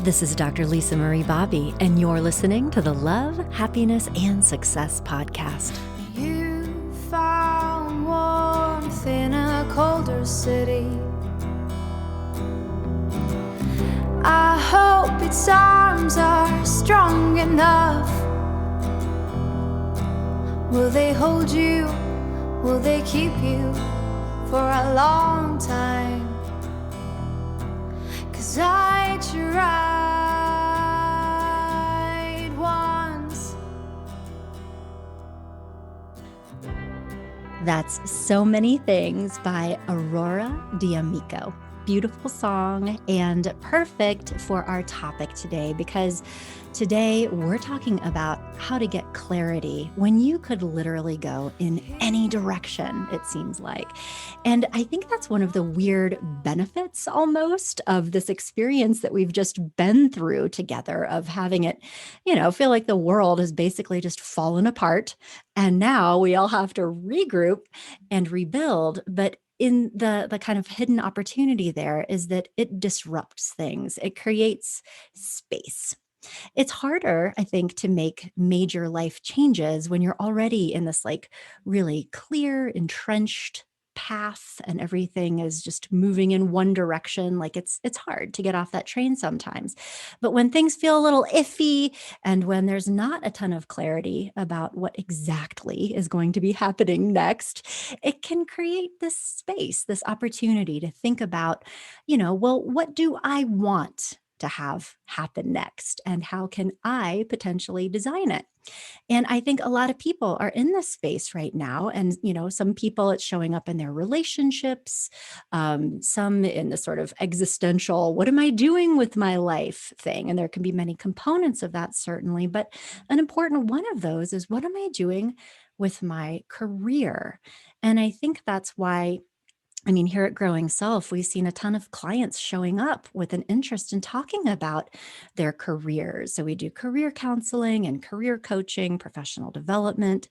This is Dr. Lisa Marie Bobby, and you're listening to the Love, Happiness, and Success podcast. You found warmth in a colder city. I hope its arms are strong enough. Will they hold you? Will they keep you for a long time? 'Cause I tried once. That's So Many Things by Aurora D'Amico. Beautiful song and perfect for our topic today, because today we're talking about how to get clarity when you could literally go in any direction, it seems like. And I think that's one of the weird benefits almost of this experience that we've just been through together, of having it, feel like the world has basically just fallen apart. And now we all have to regroup and rebuild. But in the kind of hidden opportunity there is that it disrupts things. It creates space. It's harder, I think, to make major life changes when you're already in this like really clear, entrenched path and everything is just moving in one direction. Like it's hard to get off that train sometimes. But when things feel a little iffy and when there's not a ton of clarity about what exactly is going to be happening next, it can create this space, this opportunity to think about, well, what do I want to have happen next? And how can I potentially design it? And I think a lot of people are in this space right now. And, some people it's showing up in their relationships, some in the sort of existential, what am I doing with my life thing? And there can be many components of that, certainly. But an important one of those is, what am I doing with my career? And I think that's why, here at Growing Self, we've seen a ton of clients showing up with an interest in talking about their careers. So we do career counseling and career coaching, professional development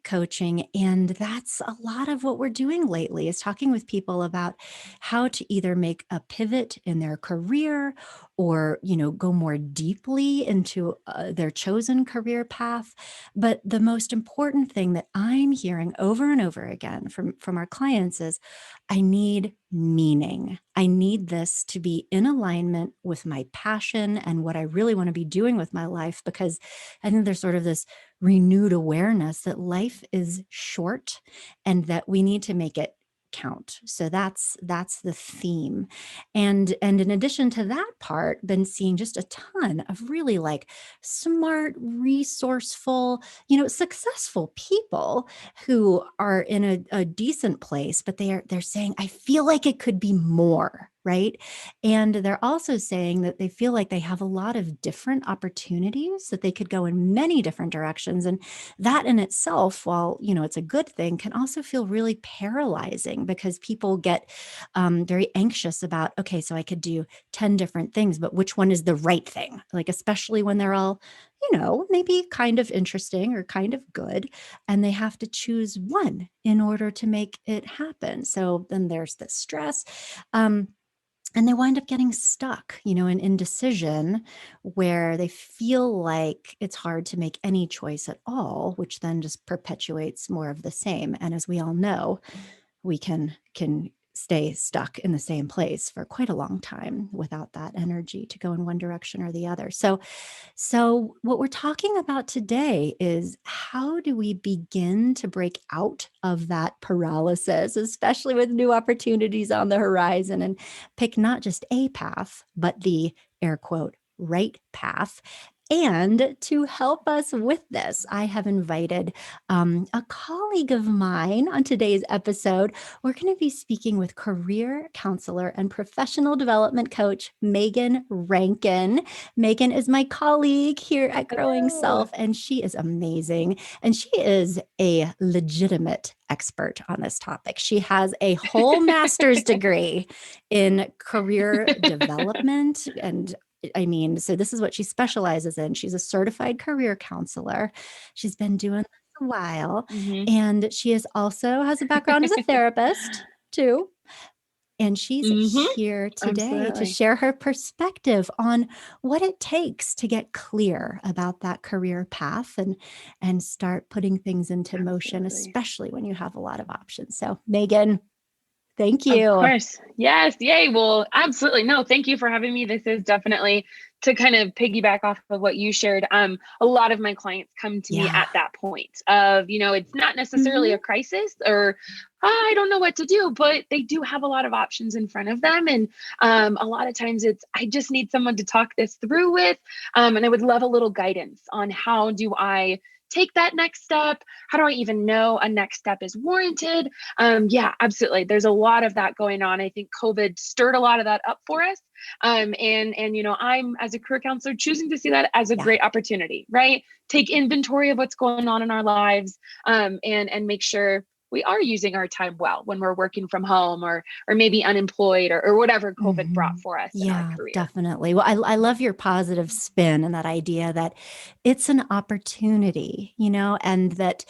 coaching. And that's a lot of what we're doing lately, is talking with people about how to either make a pivot in their career or, go more deeply into their chosen career path. But the most important thing that I'm hearing over and over again from our clients is, I need meaning. I need this to be in alignment with my passion and what I really want to be doing with my life, because I think there's sort of this renewed awareness that life is short and that we need to make it count. So that's the theme. And in addition to that part, been seeing just a ton of really like smart, resourceful, successful people who are in a decent place, but they're saying, I feel like it could be more, right? And they're also saying that they feel like they have a lot of different opportunities, that they could go in many different directions. And that in itself, while, it's a good thing, can also feel really paralyzing, because people get very anxious about, okay, so I could do 10 different things, but which one is the right thing? Like, especially when they're all, maybe kind of interesting or kind of good, and they have to choose one in order to make it happen. So then there's this stress. And they wind up getting stuck, in indecision, where they feel like it's hard to make any choice at all, which then just perpetuates more of the same. And as we all know, we can stay stuck in the same place for quite a long time without that energy to go in one direction or the other. So what we're talking about today is, how do we begin to break out of that paralysis, especially with new opportunities on the horizon, and pick not just a path, but the air quote right path. And to help us with this, I have invited a colleague of mine on today's episode. We're going to be speaking with career counselor and professional development coach, Megan Rankin. Megan is my colleague here at Growing Self, and she is amazing. And she is a legitimate expert on this topic. She has a whole master's degree in career development, and so this is what she specializes in. She's a certified career counselor. She's been doing this a while. And she is also has a background as a therapist too. And she's Mm-hmm. here today to Absolutely. share her perspective on what it takes to get clear about that career path and start putting things into motion, Absolutely. especially when you have a lot of options. So, Megan, thank Of you. course. Yes. Yay. Well, absolutely. No, thank you for having me. This is definitely to kind of piggyback off of what you shared. A lot of my clients come to me Yeah. at that point of, it's not necessarily Mhm. a crisis or I don't know what to do, but they do have a lot of options in front of them. And a lot of times I just need someone to talk this through with. And I would love a little guidance on how do I take that next step? How do I even know a next step is warranted? Yeah, absolutely. There's a lot of that going on. I think COVID stirred a lot of that up for us. And I'm as a career counselor choosing to see that as a Yeah. great opportunity, right? Take inventory of what's going on in our lives, and make sure we are using our time well when we're working from home or maybe unemployed or whatever COVID brought Mhm. for us in our Yeah, career. definitely. Well, I love your positive spin and that idea that it's an opportunity, and that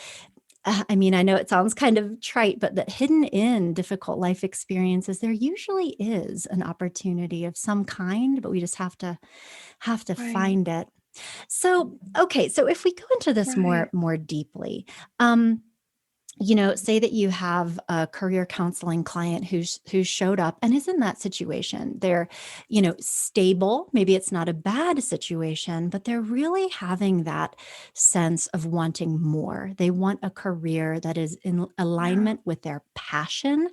I mean, I know it sounds kind of trite, but that hidden in difficult life experiences, there usually is an opportunity of some kind, but we just have to Right, find it. So, okay, so if we go into this right. more deeply, um, say that you have a career counseling client who's showed up and is in that situation. They're, stable. Maybe it's not a bad situation, but they're really having that sense of wanting more. They want a career that is in Yeah. alignment with their passion,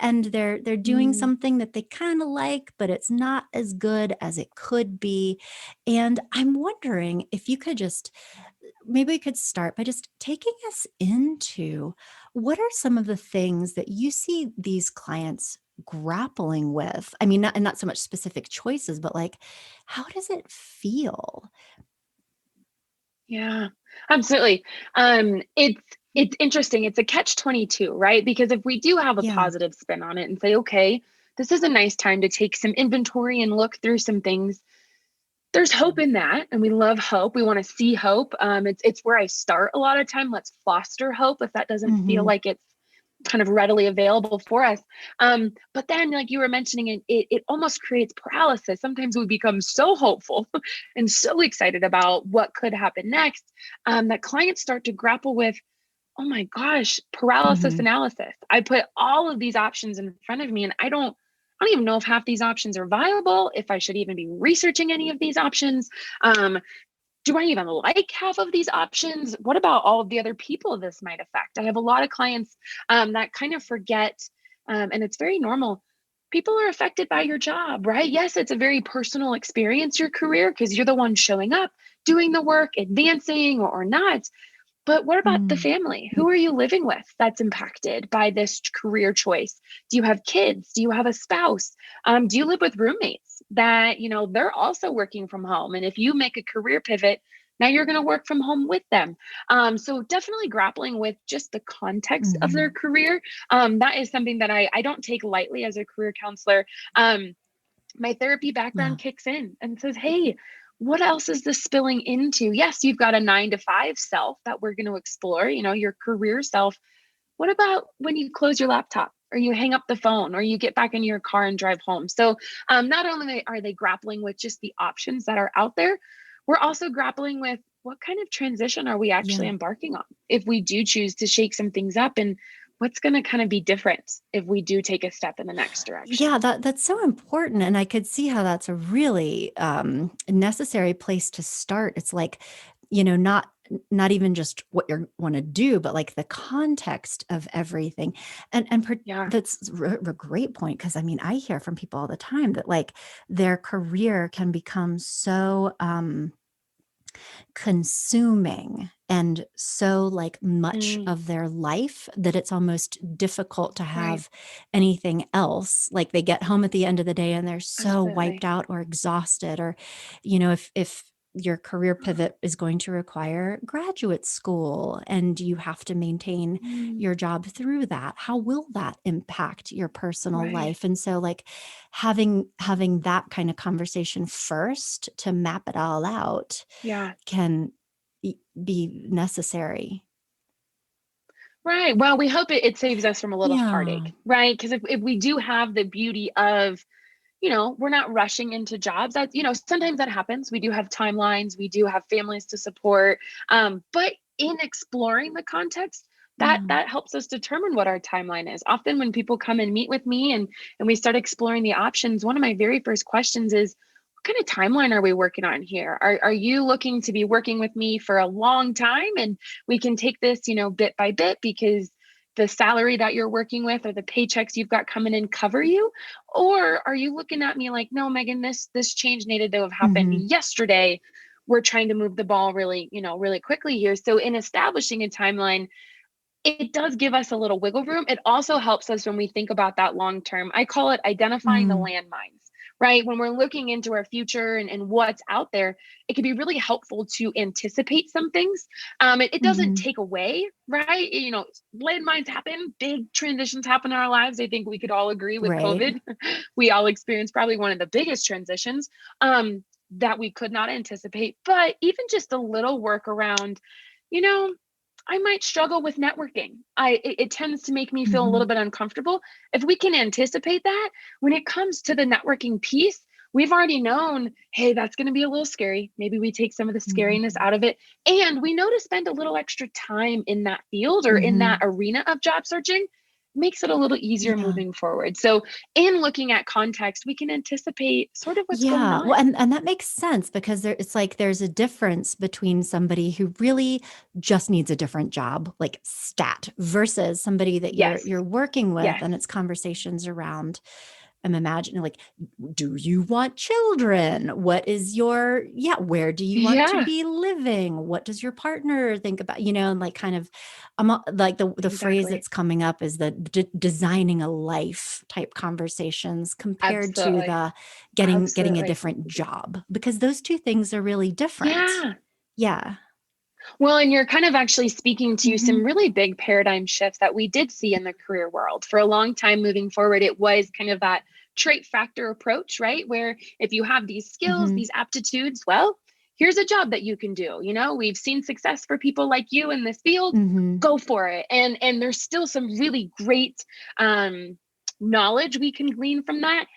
and they're doing Mm, something that they kind of like, but it's not as good as it could be. And I'm wondering if you could just maybe we could start by just taking us into what are some of the things that you see these clients grappling with? I mean, not so much specific choices, but like, how does it feel? yeah, absolutely. It's interesting. It's a catch 22, right? Because if we do have a Yeah. positive spin on it and say, okay, this is a nice time to take some inventory and look through some things, there's hope in that, and we love hope. We want to see hope. It's where I start a lot of time. Let's foster hope if that doesn't feel Hmm. like it's kind of readily available for us. But then, like you were mentioning, it almost creates paralysis. Sometimes we become so hopeful and so excited about what could happen next, that clients start to grapple with, oh my gosh, paralysis Hmm. analysis. I put all of these options in front of me and I don't even know if half these options are viable, if I should even be researching any of these options. Um, do I even like half of these options? What about all of the other people this might affect? I have a lot of clients that kind of forget, and it's very normal. People are affected by your job, right? Yes, it's a very personal experience, your career, because you're the one showing up, doing the work, advancing or not. But what about the Mm. family? Who are you living with that's impacted by this career choice? Do you have kids? Do you have a spouse? Do you live with roommates that, they're also working from home? And if you make a career pivot, now you're going to work from home with them. So definitely grappling with just the context of their Hmm. career. That is something that I don't take lightly as a career counselor. My therapy Yeah. background kicks in and says, hey, what else is this spilling into? Yes, you've got a 9 to 5 self that we're going to explore, your career self. What about when you close your laptop or you hang up the phone or you get back into your car and drive home? So, not only are they grappling with just the options that are out there, we're also grappling with what kind of transition are we actually Yeah. embarking on if we do choose to shake some things up, and what's going to kind of be different if we do take a step in the next Yeah, direction. that's so important, and I could see how that's a really, necessary place to start. It's like, not even just what you wanna do, but, like, the context of everything, and per Yeah. that's a great point because I mean, I hear from people all the time that, like, their career can become so, consuming and so like much Mm, of their life that it's almost difficult to right. have anything else. Like they get home at the end of the day and they're so wiped Absolutely. out or exhausted, or if your career pivot is going to require graduate school and you have to maintain Mm, your job through that, how will that impact your personal right. life? And so like having that kind of conversation first to map it all out Yeah. can be necessary. Right. Well, we hope it saves us from a little Yeah. heartache, right? Because if we do have the beauty of, we're not rushing into jobs. That, sometimes that happens. We do have timelines, we do have families to support. But in exploring the context, Yeah. that helps us determine what our timeline is. Often when people come and meet with me and we start exploring the options, one of my very first questions is, what kind of timeline are we working on here? Are you looking to be working with me for a long time and we can take this, bit by bit, because the salary that you're working with or the paychecks you've got coming in cover you? Or are you looking at me like, no, Megan, this change needed to have happened Hmm. yesterday. We're trying to move the ball really, really quickly here. So in establishing a timeline, it does give us a little wiggle room. It also helps us when we think about that long term. I call it identifying the Mm. landmines, right? When we're looking into our future and what's out there, it can be really helpful to anticipate some things. It doesn't Hmm. take away, right? Landmines happen, big transitions happen in our lives. I think we could all agree with Right. COVID. We all experienced probably one of the biggest transitions that we could not anticipate. But even just a little workaround, you know, I might struggle with networking. It tends to make me feel a little Hmm. bit uncomfortable. If we can anticipate that, when it comes to the networking piece, we've already known, hey, that's going to be a little scary. Maybe we take some of the scariness Hmm. out of it. And we know to spend a little extra time in that field or in that Hmm. arena of job searching makes it a little easier Yeah. moving forward. So, in looking at context, we can anticipate sort of what's going Yeah. Well, on. and that makes sense because it's like there's a difference between somebody who really just needs a different job, like stat, versus somebody that Yes. you're working with, Yes. and it's conversations around. I'm imagining like, do you want children? What is your, yeah, where do you want to Yeah, be living? What does your partner think about, and like kind of, like the phrase exactly. that's coming up is the designing a life type conversations compared to Absolutely. the getting a Absolutely. different job, because those two things are really different. Yeah. Yeah. Well, and you're kind of actually speaking to some Hmm. really big paradigm shifts that we did see in the career world. For a long time moving forward, it was kind of that trait factor approach, right? Where if you have these skills, Hmm. these aptitudes, well, here's a job that you can do. We've seen success for people like you in this field. Hmm. Go for it. And there's still some really great um, knowledge we can glean from that.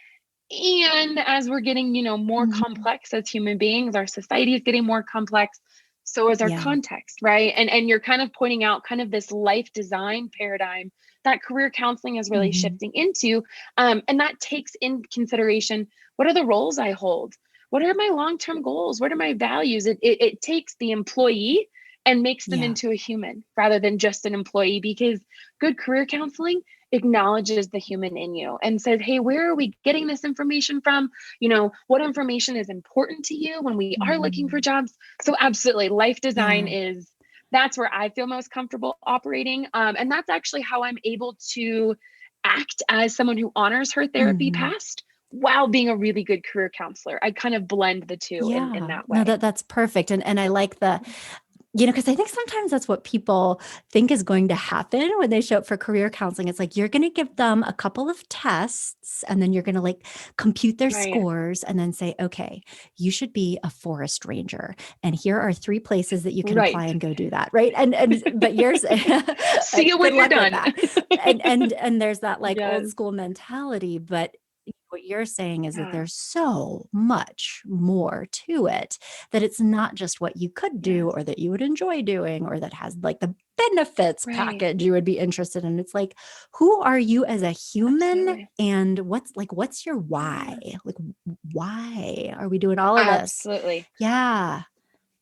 And as we're getting, more Hmm. complex as human beings, our society is getting more complex. So is our Yeah. context, right? And you're kind of pointing out kind of this life design paradigm that career counseling is really Hmm. shifting into. And that takes in consideration, what are the roles I hold? What are my long-term goals? What are my values? It takes the employee and makes them Yeah. into a human rather than just an employee, because good career counseling acknowledges the human in you and says, hey, where are we getting this information from? What information is important to you when we are looking for Hmm. jobs? So absolutely, life design Yeah. is, that's where I feel most comfortable operating. And that's actually how I'm able to act as someone who honors her therapy Hmm. past while being a really good career counselor. I kind of blend the two in Yeah. that No, way. that's perfect. And I like the, because I think sometimes that's what people think is going to happen when they show up for career counseling. It's like you're going to give them a couple of tests and then you're going to like compute their Right. scores and then say, okay, you should be a forest ranger. And here are 3 places that you can apply Right. and go do that. Right. And but yours, See you good when you're luck with done. that. And there's that like old Yes. school mentality, but what you're saying is that Yeah. there's so much more to it, that it's not just what you could do Yes. or that you would enjoy doing or that has like the benefits Right. package you would be interested in. It's like, who are you as a human, Absolutely. and what's your why? Yeah. Like, why are we doing all of this? Absolutely. Yeah.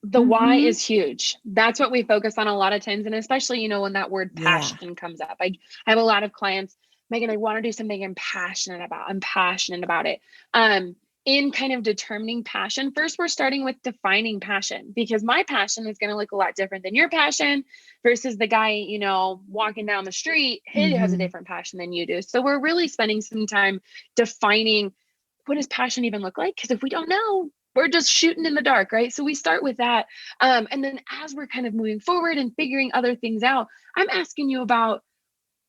The why Hmm. is huge. That's what we focus on a lot of times. And especially, when that word Yeah. passion comes up. I have a lot of clients, Megan, I want to do something I'm passionate about. I'm passionate about it. In kind of determining passion, first we're starting with defining passion, because my passion is going to look a lot different than your passion versus the guy, walking down the street. He has a Hmm. different passion than you do. So we're really spending some time defining, what does passion even look like? Because if we don't know, we're just shooting in the dark, right? So we start with that. And then as we're kind of moving forward and figuring other things out, I'm asking you about,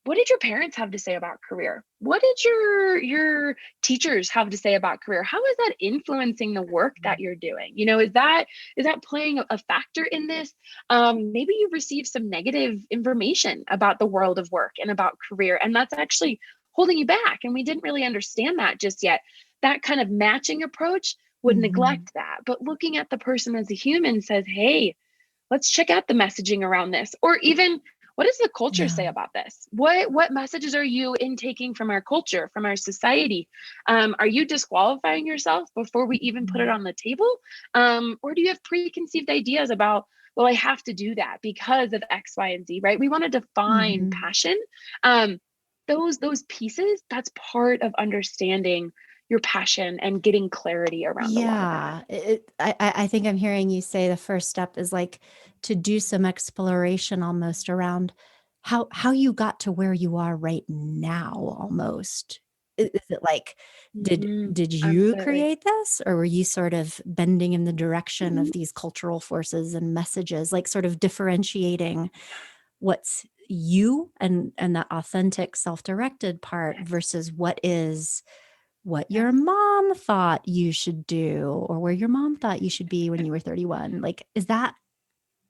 what did your parents have to say about career? What did your teachers have to say about career? How is that influencing the work that you're doing? Is that playing a factor in this? Maybe you've received some negative information about the world of work and about career, and that's actually holding you back. And we didn't really understand that just yet. That kind of matching approach would neglect that. But looking at the person as a human says, hey, let's check out the messaging around this. Or even, what does the culture say about this? What messages are you intaking from our culture, from our society? Are you disqualifying yourself before we even put it on the table? Or do you have preconceived ideas about, well, I have to do that because of X, Y, and Z, right? We want to define passion. Those pieces, that's part of understanding your passion and getting clarity around a lot of that. I think I'm hearing you say the first step is like to do some exploration almost around how you got to where you are right now almost. Is it like, did you Absolutely. create this, or were you sort of bending in the direction of these cultural forces and messages, like sort of differentiating what's you and that authentic self-directed part versus what your mom thought you should do, or where your mom thought you should be when you were 31. Like, is that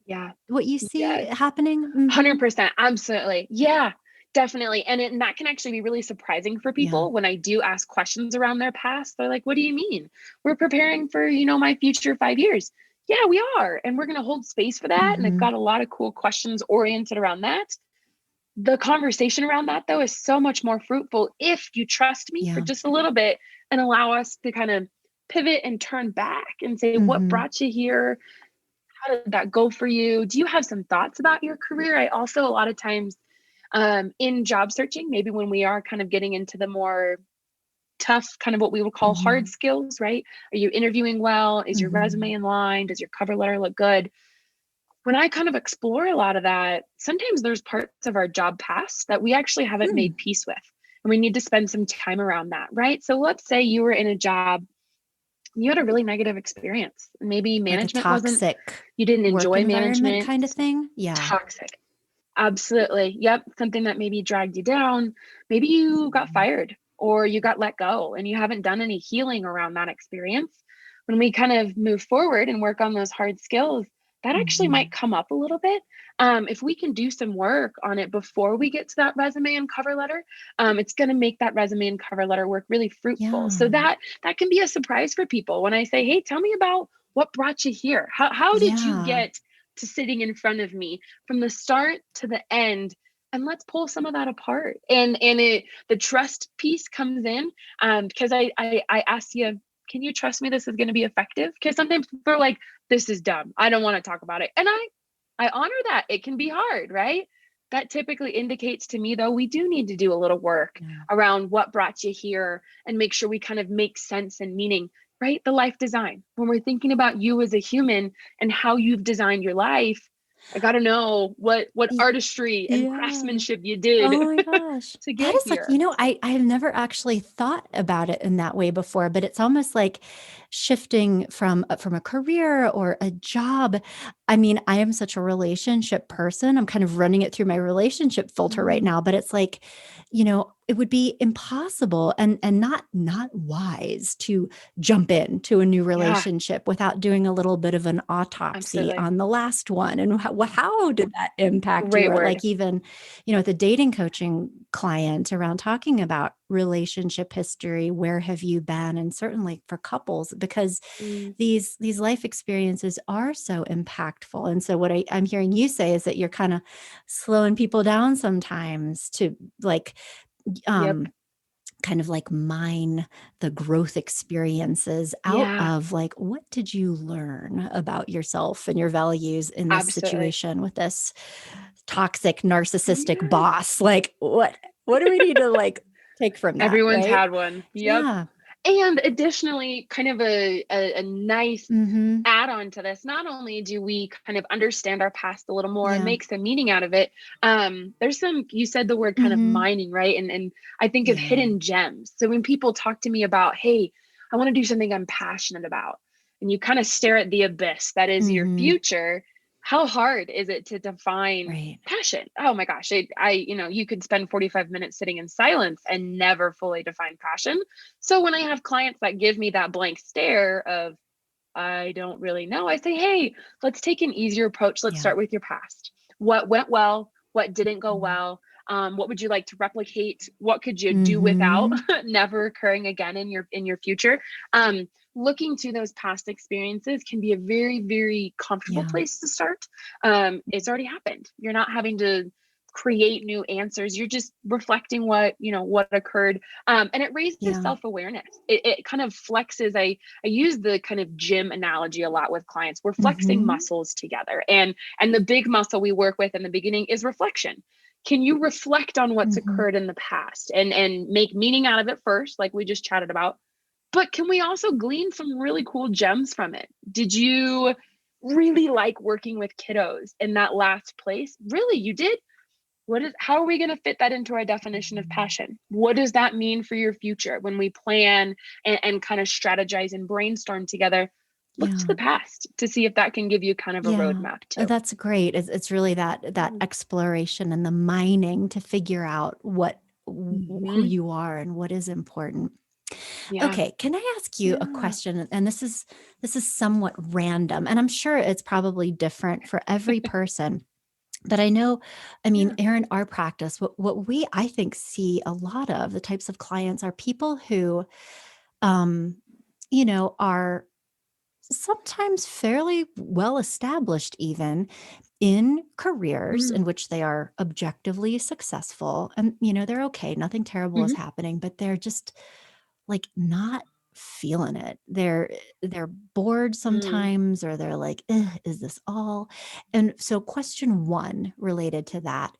Yeah. what you see Yes. happening? 100%. Absolutely. Yeah, definitely. And that can actually be really surprising for people when I do ask questions around their past. They're like, what do you mean? We're preparing for, my future 5 years. Yeah, we are. And we're going to hold space for that. And I've got a lot of cool questions oriented around that. The conversation around that, though, is so much more fruitful if you trust me for just a little bit and allow us to kind of pivot and turn back and say, what brought you here? How did that go for you? Do you have some thoughts about your career? I also, a lot of times in job searching, maybe when we are kind of getting into the more tough, kind of what we would call hard skills, right? Are you interviewing well? Is your resume in line? Does your cover letter look good? When I kind of explore a lot of that, sometimes there's parts of our job past that we actually haven't made peace with. And we need to spend some time around that, right? So let's say you were in a job, you had a really negative experience. Maybe management like a toxic you didn't enjoy management kind of thing. Yeah. Toxic. Absolutely. Yep. Something that maybe dragged you down. Maybe you got fired or you got let go and you haven't done any healing around that experience. When we kind of move forward and work on those hard skills, that actually might come up a little bit. If we can do some work on it before we get to that resume and cover letter, it's going to make that resume and cover letter work really fruitful. So that can be a surprise for people when I say, hey, tell me about what brought you here. How did you get to sitting in front of me from the start to the end? And let's pull some of that apart. And the trust piece comes in because I ask you, can you trust me this is going to be effective? Because sometimes they're like, this is dumb. I don't want to talk about it. And I honor that. It can be hard, right? That typically indicates to me, though, we do need to do a little work around what brought you here and make sure we kind of make sense and meaning, right? The life design. When we're thinking about you as a human and how you've designed your life, I got to know what artistry and craftsmanship you did. Oh my gosh. To get that is here. like, I have never actually thought about it in that way before, but it's almost like shifting from a career or a job. I mean, I am such a relationship person. I'm kind of running it through my relationship filter right now, but it's like, it would be impossible and not wise to jump into a new relationship without doing a little bit of an autopsy on the last one. And how did that impact you? Or like even, the dating coaching client around talking about relationship history, where have you been? And certainly for couples, because these life experiences are so impactful. And so what I'm hearing you say is that you're kind of slowing people down sometimes to like, kind of like mine the growth experiences out of like, what did you learn about yourself and your values in this situation with this toxic, narcissistic boss? Like, what do we need to like take from that? Everyone's right? had one. Yep. Yeah. And additionally, kind of a nice add-on to this, not only do we kind of understand our past a little more and make some meaning out of it, there's you said the word kind of mining, right? And I think of hidden gems. So when people talk to me about, hey, I want to do something I'm passionate about, and you kind of stare at the abyss that is your future, how hard is it to define Right. passion? Oh my gosh, you could spend 45 minutes sitting in silence and never fully define passion. So when I have clients that give me that blank stare of, I don't really know, I say, hey, let's take an easier approach. Let's Yeah. start with your past. What went well? What didn't go Mhm. well? What would you like to replicate? What could you do without Mhm. never occurring again in your future? Um, Looking to those past experiences can be a very, very comfortable Yeah. place to start. It's already happened. You're not having to create new answers. You're just reflecting what occurred. And it raises Yeah. self-awareness. It kind of flexes. I use the kind of gym analogy a lot with clients. We're flexing Mhm. muscles together. And the big muscle we work with in the beginning is reflection. Can you reflect on what's Mhm. occurred in the past and make meaning out of it first, like we just chatted about? But can we also glean some really cool gems from it? Did you really like working with kiddos in that last place? Really, you did? How are we going to fit that into our definition of passion? What does that mean for your future when we plan and kind of strategize and brainstorm together? Look to Yeah. the past to see if that can give you kind of a Yeah. roadmap too. That's great. It's really that Mhm. exploration and the mining to figure out who Mhm. you are and what is important. Yeah. Okay, can I ask you a Yeah. question? And this is somewhat random, and I'm sure it's probably different for every person. But I know, I mean, Yeah. Erin, our practice, what we I think see a lot of the types of clients are people who, um, are sometimes fairly well established, even in careers Mm. in which they are objectively successful, and they're okay, nothing terrible is Mhm. happening, but they're just like not feeling it. They're bored Mm. sometimes, or they're like, "Ugh, is this all?" And so question 1 related to that,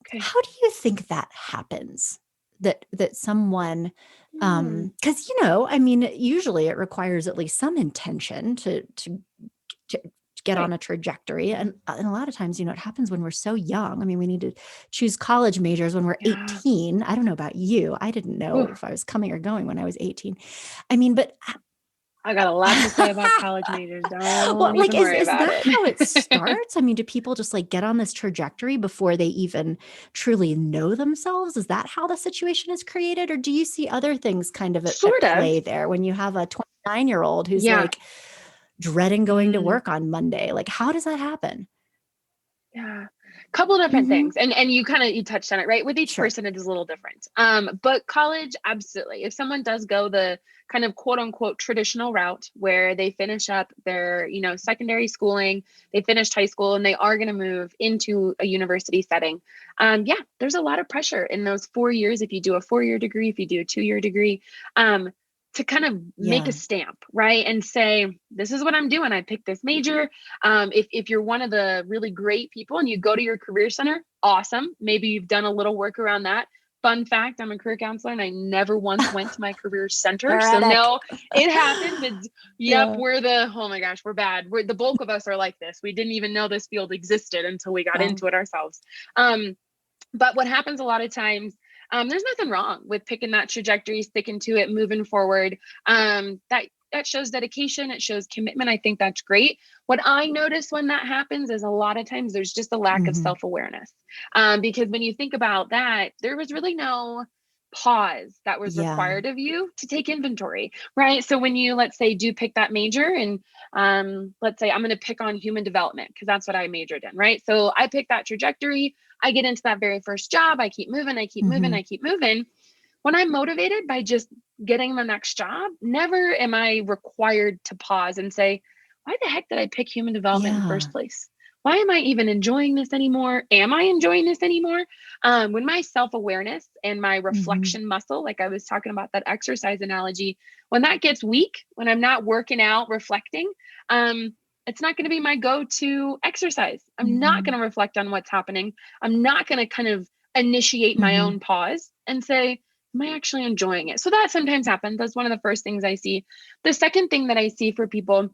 Okay. how do you think that happens? That someone, Mm. because I mean, usually it requires at least some intention to get on Right. a trajectory, and a lot of times, it happens when we're so young. I mean, we need to choose college majors when we're Yeah. 18. I don't know about you. I didn't know Ooh, if I was coming or going when I was 18. I mean, but I got a lot to say about college majors. well, Don't like, even worry is about that how it it. starts? I mean, do people just like get on this trajectory before they even truly know themselves? Is that how the situation is created? Or do you see other things kind of at Sort of. play there when you have a 29-year-old who's Yeah. like dreading going to Mm. work on Monday? Like, how does that happen? Yeah. Couple different Mhm. things. And you touched on it, right? With each Sure. person it is a little different. But college, absolutely. If someone does go the kind of quote unquote traditional route where they finish up their, secondary schooling, they finished high school and they are going to move into a university setting. Yeah, there's a lot of pressure in those 4 years. If you do a 4-year degree, if you do a 2-year degree, to kind of make a Yeah. stamp, right? And say, this is what I'm doing. I picked this major. If you're one of the really great people and you go to your career center, awesome. Maybe you've done a little work around that. Fun fact, I'm a career counselor and I never once went to my career center. So Heretic. no, it happens. Yep, Yeah. oh my gosh, we're bad. The bulk of us are like this. We didn't even know this field existed until we got Wow. into it ourselves. Um, but what happens a lot of times, there's nothing wrong with picking that trajectory, sticking to it, moving forward. That shows dedication. It shows commitment. I think that's great. What I notice when that happens is a lot of times there's just a lack of Mhm. self-awareness. Because when you think about that, there was really no pause that was Yeah. required of you to take inventory, right? So when you, let's say, do pick that major, and let's say I'm going to pick on human development because that's what I majored in, right? So I pick that trajectory. I get into that very first job. I keep moving, I keep moving, Mhm. I keep moving. When I'm motivated by just getting the next job, never am I required to pause and say, why the heck did I pick human development in the Yeah. first place? Why am I even enjoying this anymore? Am I enjoying this anymore? When my self awareness and my Mhm. reflection muscle, like I was talking about that exercise analogy, when that gets weak, when I'm not working out, reflecting, it's not going to be my go to exercise. I'm not going Mhm. to reflect on what's happening. I'm not going to kind of initiate my Mhm. own pause and say, am I actually enjoying it? So that sometimes happens. That's one of the first things I see. The second thing that I see for people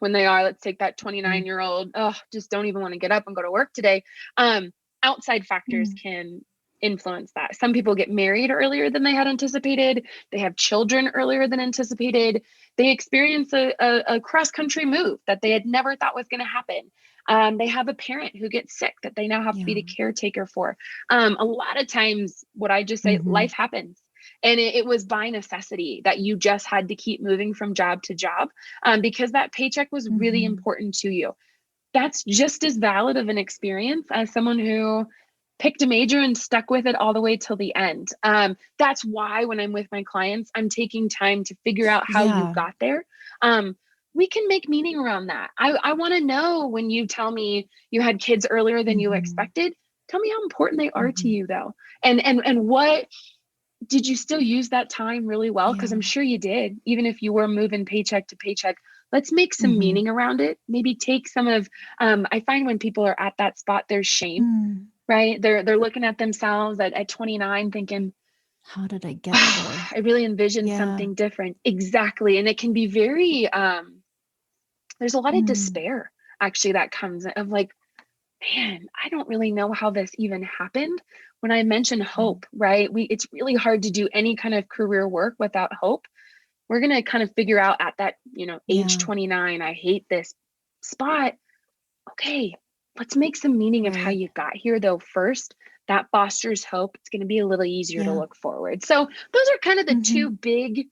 when they are, let's take that 29-year-old, oh, just don't even want to get up and go to work today. Um, Outside factors Mm. can influence that. Some people get married earlier than they had anticipated. They have children earlier than anticipated. They experience a cross country move that they had never thought was going to happen. They have a parent who gets sick that they now have to be the Yeah. caretaker for. A lot of times, what I just say, Mhm. life happens. And it was by necessity that you just had to keep moving from job to job, because that paycheck was really Mhm. important to you. That's just as valid of an experience as someone who picked a major and stuck with it all the way till the end. That's why when I'm with my clients, I'm taking time to figure out how you Yeah. got there. Um, we can make meaning around that. I want to know when you tell me you had kids earlier than you Mhm. expected. Tell me how important they are to Mhm. you, though, and what did you still use that time really well? Because I'm Yeah. sure you did, even if you were moving paycheck to paycheck. Let's make some Mhm. meaning around it. Maybe take some of, I find when people are at that spot, there's shame, Mm. right? They're looking at themselves at 29 thinking, How did I get oh, here? I really envisioned Yeah. something different. Exactly. And it can be very, there's a lot of Mm. despair actually that comes of like, man, I don't really know how this even happened. When I mention Mm. hope, right? It's really hard to do any kind of career work without hope. We're going to kind of figure out at that, age Yeah. 29, I hate this spot. Okay, let's make some meaning of how Right. you got here though first. That fosters hope. It's going to be a little easier to Yeah. look forward. So those are kind of the two Mhm. big,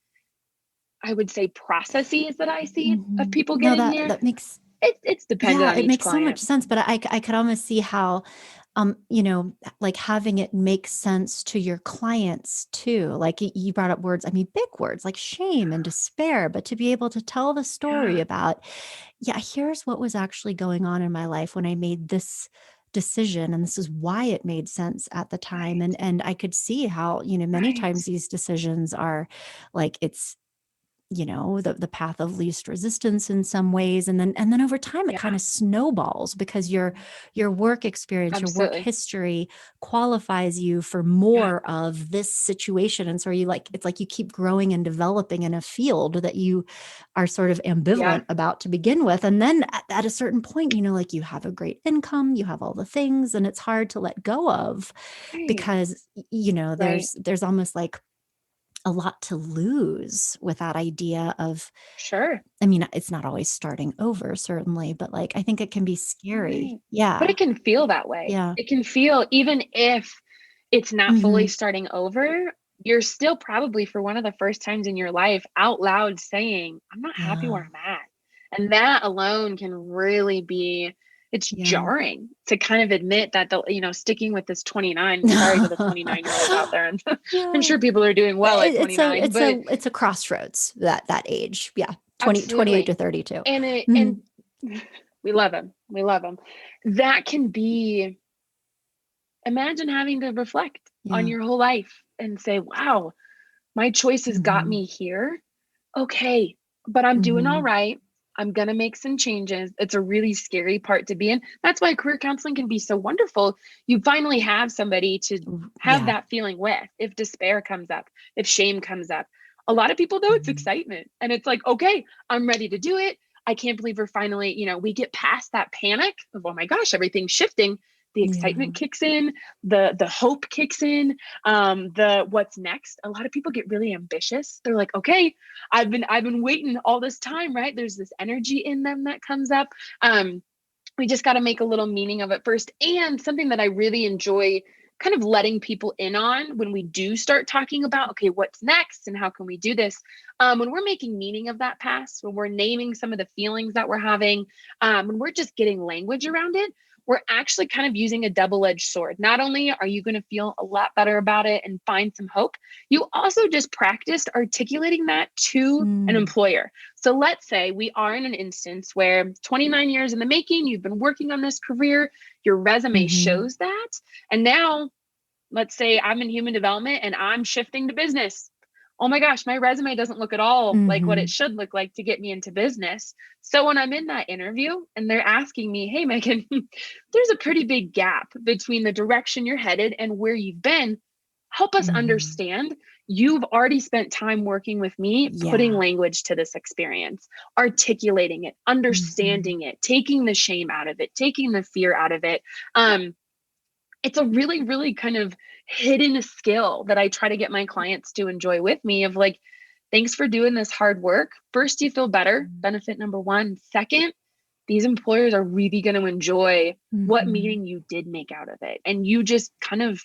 I would say, processes that I see of Mhm. people No, getting that there. that makes It's dependent yeah, on it each makes so much client. sense, but I could almost see how, like having it make sense to your clients too. Like you brought up words, I mean, big words like shame and despair, but to be able to tell the story Yeah, about, yeah, here's what was actually going on in my life when I made this decision and this is why it made sense at the time. right, And I could see how, many right. times these decisions are like it's the path of least resistance in some ways, and then over time it kind Yeah, of snowballs because your work experience, your work absolutely. history qualifies you for Yeah, more of this situation, and so it's like you keep growing and developing in a field that you are sort of yeah, ambivalent about to begin with, and then at a certain point, like you have a great income, you have all the things, and it's hard to let go of right, because right. there's almost like a lot to lose with that idea of, Sure. I mean, it's not always starting over, certainly, but, like, I think it can be scary. Right. But Yeah. it can feel that way. Yeah. It can feel, even if it's not fully Mhm. starting over, you're still probably for one of the first times in your life out loud saying, I'm not happy Yeah. where I'm at. And that alone can really be, it's Yeah. jarring to kind of admit that sticking with this 29, sorry to the 29-year-olds out there. And I'm Yeah. sure people are doing well at It's a 29, it's but a it's a crossroads, that age. Yeah. 28 to absolutely. 32. And Mhm. we love them. We love them. That can be, imagine having to reflect on Yeah. your whole life and say, wow, my choices got Mhm. me here. Okay, but I'm doing all Mhm. right. I'm going to make some changes. It's a really scary part to be in. That's why career counseling can be so wonderful. You finally have somebody to have Yeah. that feeling with. If despair comes up, if shame comes up, a lot of people know it's Mhm. excitement and it's like, okay, I'm ready to do it. I can't believe we're finally, we get past that panic of, oh my gosh, everything's shifting. The Yeah. excitement kicks in, the hope kicks in, the what's next. A lot of people get really ambitious. They're like, okay, I've been waiting all this time, right? There's this energy in them that comes up. We just got to make a little meaning of it first. And something that I really enjoy kind of letting people in on when we do start talking about, okay, what's next and how can we do this? When we're making meaning of that past, when we're naming some of the feelings that we're having, when we're just getting language around it, we're actually kind of using a double-edged sword. Not only are you going to feel a lot better about it and find some hope, you also just practiced articulating that to an Mm. employer. So let's say we are in an instance where 29 years in the making, you've been working on this career, your resume Mhm. shows that. And now, let's say I'm in human development and I'm shifting to business. Oh my gosh, my resume doesn't look at all like what it Mhm. should look like to get me into business. So when I'm in that interview and they're asking me, hey, Megan, there's a pretty big gap between the direction you're headed and where you've been. Help us Mhm. understand. You've already spent time working with me, putting Yeah. language to this experience, articulating it, Mhm. understanding it, taking the shame out of it, taking the fear out of it. It's a really, really kind of hidden skill that I try to get my clients to enjoy with me of like, thanks for doing this hard work. First, you feel better, benefit number one. Second, these employers are really going to enjoy what Mhm. meeting you did make out of it. And you just kind of,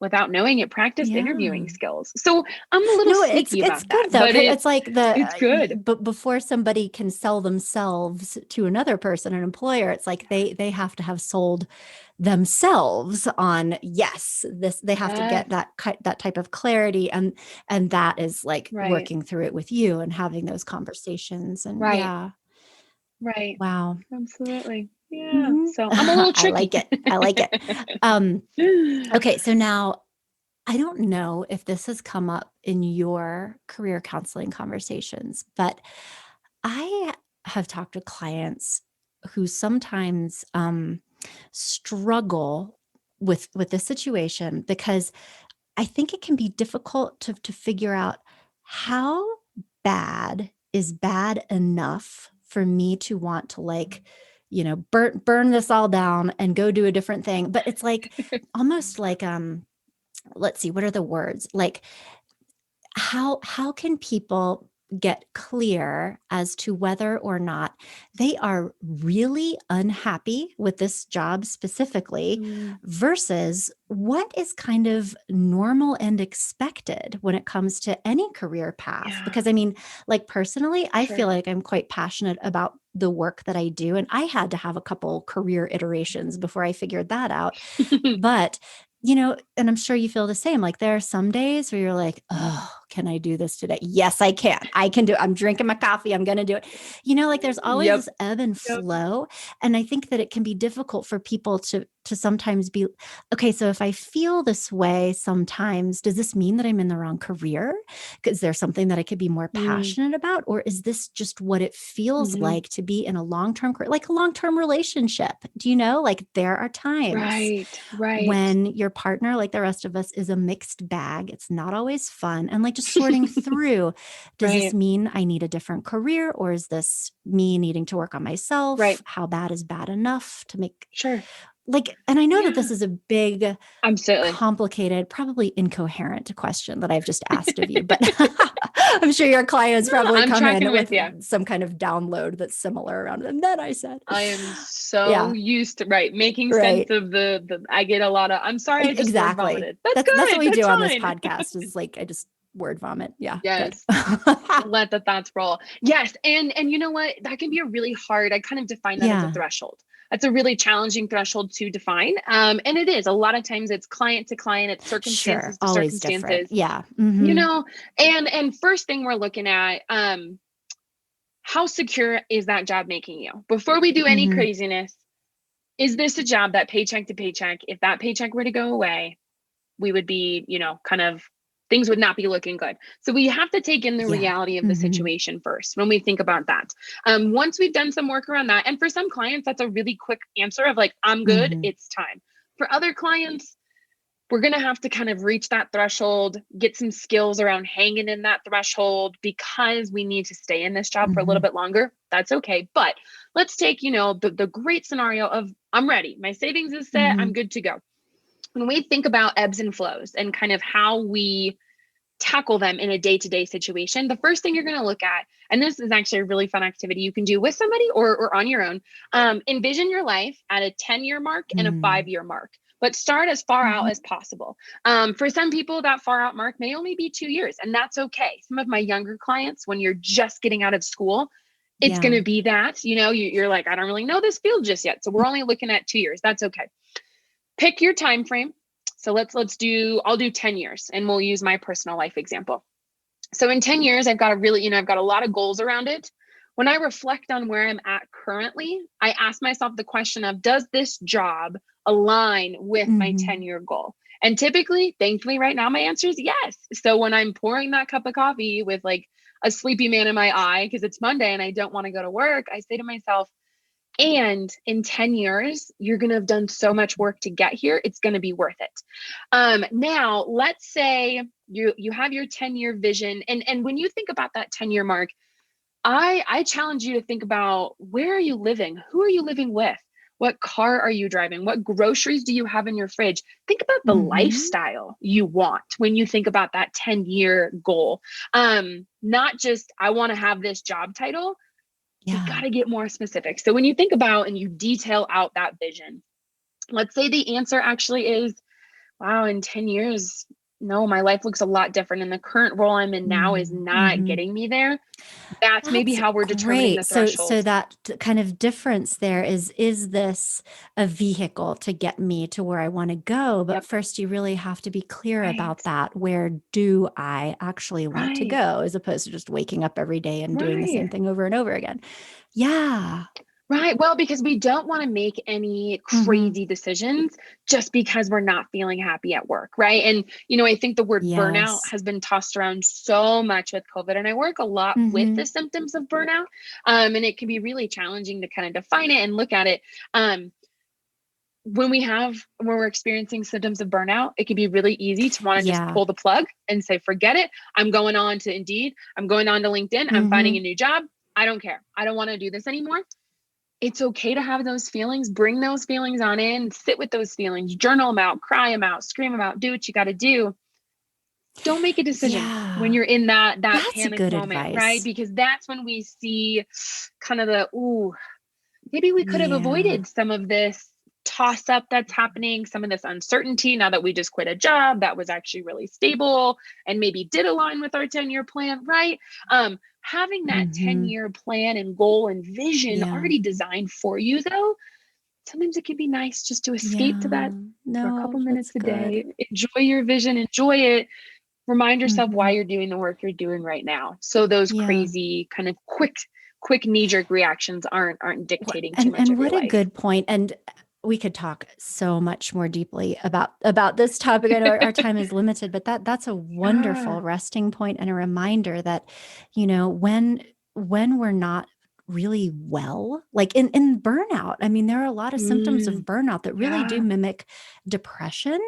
without knowing it, practiced Yeah. interviewing skills. So I'm a little No, it's sneaky it's about that, good though, but 'cause it's like it's good. but before somebody can sell themselves to another person, an employer, it's like they have to have sold themselves on, yes, this they have to Yes. get that type of clarity, and that is like Right. working through it with you and having those conversations, and Right. yeah, Right. wow. Absolutely. Yeah. Mhm. So I'm a little I tricky. like it. I like it. Um, okay, so now I don't know if this has come up in your career counseling conversations, but I have talked to clients who sometimes struggle with this situation because I think it can be difficult to figure out how bad is bad enough for me to want to like, burn this all down and go do a different thing. But it's like almost like let's see, what are the words? Like how can people get clear as to whether or not they are really unhappy with this job specifically Mm, versus what is kind of normal and expected when it comes to any career path? yeah, Because I mean, like personally, I feel sure. like I'm quite passionate about the work that I do, and I had to have a couple career iterations before I figured that out. But, and I'm sure you feel the same. Like there are some days where you're like, oh, can I do this today? Yes, I can. I can do it. I'm drinking my coffee. I'm going to do it. Like there's always Yep. this ebb and Yep. flow. And I think that it can be difficult for people to sometimes be, okay, so if I feel this way sometimes, does this mean that I'm in the wrong career? Is there something that I could be more Mm, passionate about? Or is this just what it feels mhm. like to be in a long-term, like a long-term relationship? Do you know, like there are times Right. Right. when your partner, like the rest of us, is a mixed bag. It's not always fun. And like just sorting through, does this Right. mean I need a different career, or is this me needing to work on myself? Right. How bad is bad enough to make Sure. like, and I know that Yeah. this is a big, Absolutely. complicated, probably incoherent question that I've just asked of you, but I'm sure your clients No, probably I'm come tracking in with with you. some kind of download that's similar around. And then I said, I am so yeah, used to making sense right. of the I get a lot of I'm sorry I just word Exactly. vomited. That's That's what good. we That's do on this fine. podcast is like I just word vomit. Yeah, good. Yes. Let the thoughts roll. Yes. And you know what? That can be a really hard, I kind of define that as a Yeah, threshold. That's a really challenging threshold to define. And it is a lot of times it's client to client, it's sure. circumstances to Always different. circumstances, Yeah. you Mhm. know, and first thing we're looking at, how secure is that job making you? Before we do any Mhm. craziness, is this a job that paycheck to paycheck, if that paycheck were to go away, we would be, kind of things would not be looking good. So we have to take in the Yeah. reality of the Mhm. situation first when we think about that. Once we've done some work around that, and for some clients, that's a really quick answer of like, I'm good, Mhm. it's time. For other clients, we're going to have to kind of reach that threshold, get some skills around hanging in that threshold because we need to stay in this job for a little Mhm. bit longer. That's okay. But let's take, the great scenario of I'm ready. My savings is set. I'm Mhm. good to go. When we think about ebbs and flows and kind of how we tackle them in a day-to-day situation, the first thing you're going to look at, and this is actually a really fun activity you can do with somebody or on your own, envision your life at a 10-year mark and a Mm. 5-year mark, but start as far out Mhm. as possible. For some people, that far out mark may only be 2 years, and that's okay. Some of my younger clients, when you're just getting out of school, it's Yeah. going to be that, you're like, I don't really know this field just yet. So we're only looking at 2 years. That's okay. Pick your time frame. So I'll do 10 years and we'll use my personal life example. So in 10 years, I've got I've got a lot of goals around it. When I reflect on where I'm at currently, I ask myself the question of, does this job align with my Mhm. 10-year goal? And typically, thankfully, right now, my answer is yes. So when I'm pouring that cup of coffee with like a sleepy man in my eye, because it's Monday and I don't want to go to work, I say to myself, and in 10 years, you're going to have done so much work to get here. It's going to be worth it. Now, let's say you have your 10-year vision. And when you think about that 10-year mark, I challenge you to think about, where are you living? Who are you living with? What car are you driving? What groceries do you have in your fridge? Think about the Mhm. lifestyle you want when you think about that 10-year goal. Not just, I want to have this job title. We Yeah. got to get more specific. So when you think about and you detail out that vision, let's say the answer actually is, wow, in 10 years, no, my life looks a lot different. And the current role I'm in now is not Mm-hmm. getting me there. That's maybe That's how we're determining the great. So threshold. that kind of difference there is this a vehicle to get me to where I want to go? But Yep. first, you really have to be clear Right. about that. Where do I actually want to Right. go, as opposed to just waking up every day and doing the same Right. thing over and over again? Yeah. Right. Well, because we don't want to make any Hmm. crazy decisions just because we're not feeling happy at work. Right. And, I think the word burnout Yes. has been tossed around so much with COVID, and I work a lot with Hmm. the symptoms of burnout. And it can be really challenging to kind of define it and look at it. When we're experiencing symptoms of burnout, it can be really easy to want to just Yeah. pull the plug and say, forget it. I'm going on to Indeed. I'm going on to LinkedIn. I'm finding Hmm. a new job. I don't care. I don't want to do this anymore. It's okay to have those feelings. Bring those feelings on in, sit with those feelings, journal them out, cry them out, scream them out, do what you got to do. Don't make a decision when Yeah. you're in that That's panic good moment, right? advice. Because that's when we see kind of maybe we could have Yeah. avoided some of this toss up that's happening, some of this uncertainty now that we just quit a job that was actually really stable and maybe did align with our 10-year plan, right? Having that Hmm. 10-year plan and goal and vision Yeah. already designed for you, though, sometimes it can be nice just to escape to Yeah. that for a No, couple that's minutes a good. day. Enjoy your vision, enjoy it. Remind yourself why Hmm. you're doing the work you're doing right now. So those Yeah. crazy kind of quick knee-jerk reactions aren't dictating too much And of your what a life. good point. And we could talk so much more deeply about this topic. I know our time is limited, but that's a Yeah. wonderful resting point and a reminder that, when we're not really well, like in burnout, I mean, there are a lot of symptoms of Mm, burnout that really do yeah. mimic depression.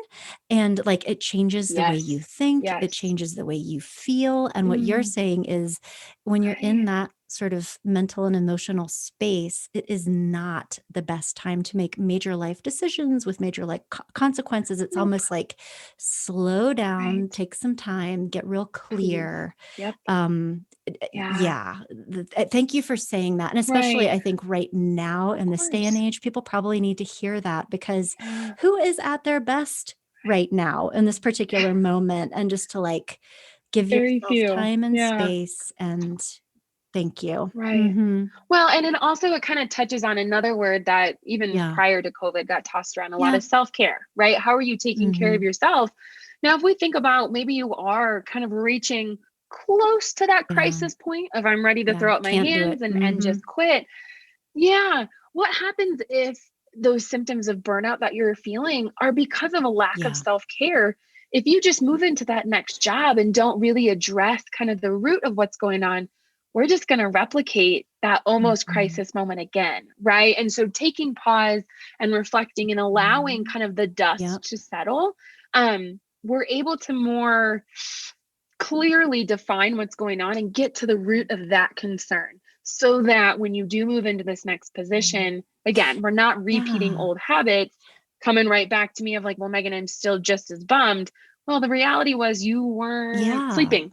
And like it changes the way you Yes. think, it Yes. changes the way you feel. And what you're Mm, saying is, when you're in right. that sort of mental and emotional space, it is not the best time to make major life decisions with major like consequences. It's Nope. almost like slow down, Right. take some time, get real Please. clear. Yep. Yeah. Yeah. Thank you for saying that. And especially, Right. I think right now in Of this day and course. age, people probably need to hear that, because Yeah. who is at their best right now in this particular moment? And just to like give Very yourself few. time and Yeah. space, and thank you. Right. Hmm. Well, and then also it kind of touches on another word that even Yeah. prior to COVID got tossed around a lot, Yeah. of self-care, right? How are you taking care of Hmm. yourself? Now, if we think about maybe you are kind of reaching close to that Yeah. crisis point of I'm ready to Yeah. throw up my Can't do hands it. and Hmm. just quit. Yeah. What happens if those symptoms of burnout that you're feeling are because of a lack of Yeah. self-care? If you just move into that next job and don't really address kind of the root of what's going on, we're just going to replicate that almost Hmm. crisis moment again, right? And so taking pause and reflecting and allowing kind of the Yep. dust to settle, we're able to more clearly define what's going on and get to the root of that concern, so that when you do move into this next position, again, we're not repeating Yeah. old habits, coming right back to me of like, well, Megan, I'm still just as bummed. Well, the reality was you weren't Yeah. sleeping.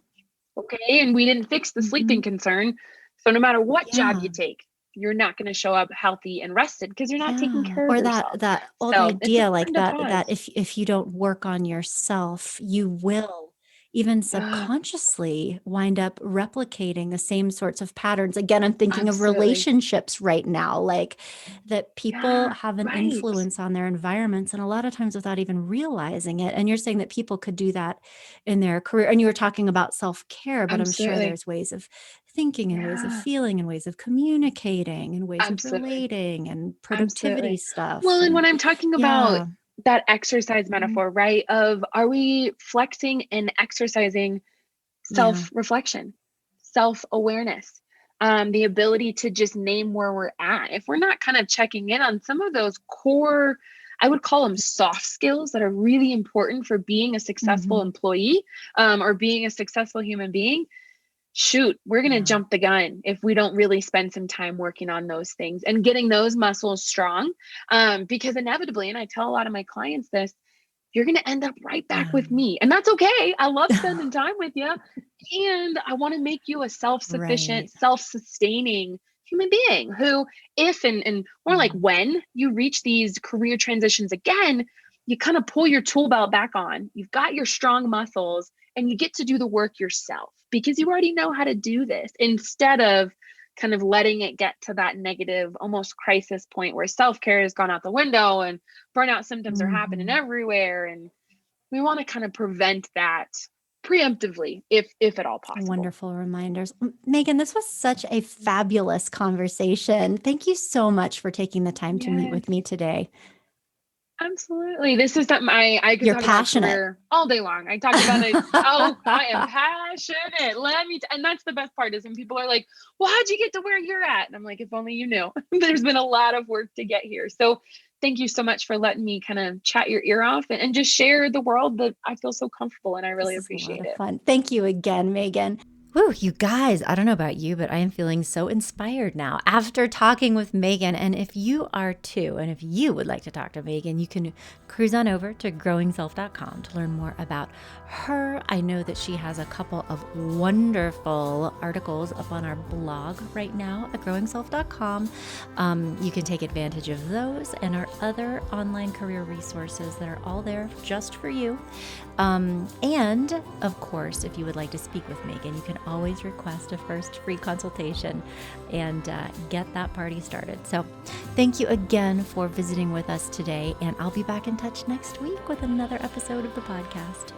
Okay. And we didn't fix the Hmm. sleeping concern. So no matter what job Yeah. you take, you're not going to show up healthy and rested because you're not taking Yeah. care of Or yourself. that old So it's idea, like important to that pause. if you don't work on yourself, you will, even Yeah, subconsciously, wind up replicating the same sorts of patterns. Again, I'm thinking of absolutely. relationships right now, like that people Yeah, have an right. influence on their environments, and a lot of times without even realizing it. And you're saying that people could do that in their career. And you were talking about self-care, but I'm sure Absolutely. there's ways of thinking and ways of Yeah, feeling and ways of communicating and ways of absolutely. relating and productivity Absolutely. stuff. Well, and And when I'm talking about yeah. that exercise Mhm. metaphor, right? Of are we flexing and exercising Yeah. self-reflection, self-awareness, the ability to just name where we're at. If we're not kind of checking in on some of those core, I would call them soft skills that are really important for being a successful Mhm. employee, or being a successful human being, shoot, we're going to Yeah. jump the gun if we don't really spend some time working on those things and getting those muscles strong. Because inevitably, and I tell a lot of my clients this, you're going to end up right back Yeah. with me. And that's okay. I love spending time with you. And I want to make you a self sufficient, Right. self sustaining human being who, if and more like when you reach these career transitions again, you kind of pull your tool belt back on. You've got your strong muscles and you get to do the work yourself because you already know how to do this, instead of kind of letting it get to that negative, almost crisis point where self-care has gone out the window and burnout symptoms are happening everywhere. And we want to kind of prevent that preemptively, if at all possible. Wonderful reminders. Megan, this was such a fabulous conversation. Thank you so much for taking the time to meet with me today. Absolutely. This is something I could You're talk passionate. about career all day long. I talk about it. Oh, I am passionate. And that's the best part, is when people are like, well, how'd you get to where you're at? And I'm like, if only you knew. There's been a lot of work to get here. So thank you so much for letting me kind of chat your ear off and just share the world that I feel so comfortable in. I really appreciate it. Fun. Thank you again, Megan. Woo, you guys, I don't know about you, but I am feeling so inspired now after talking with Megan. And if you are too, and if you would like to talk to Megan, you can cruise on over to growingself.com to learn more about her. I know that she has a couple of wonderful articles up on our blog right now at growingself.com. You can take advantage of those and our other online career resources that are all there just for you. And of course, if you would like to speak with Megan, you can always request a first free consultation and get that party started. So thank you again for visiting with us today, and I'll be back in touch next week with another episode of the podcast.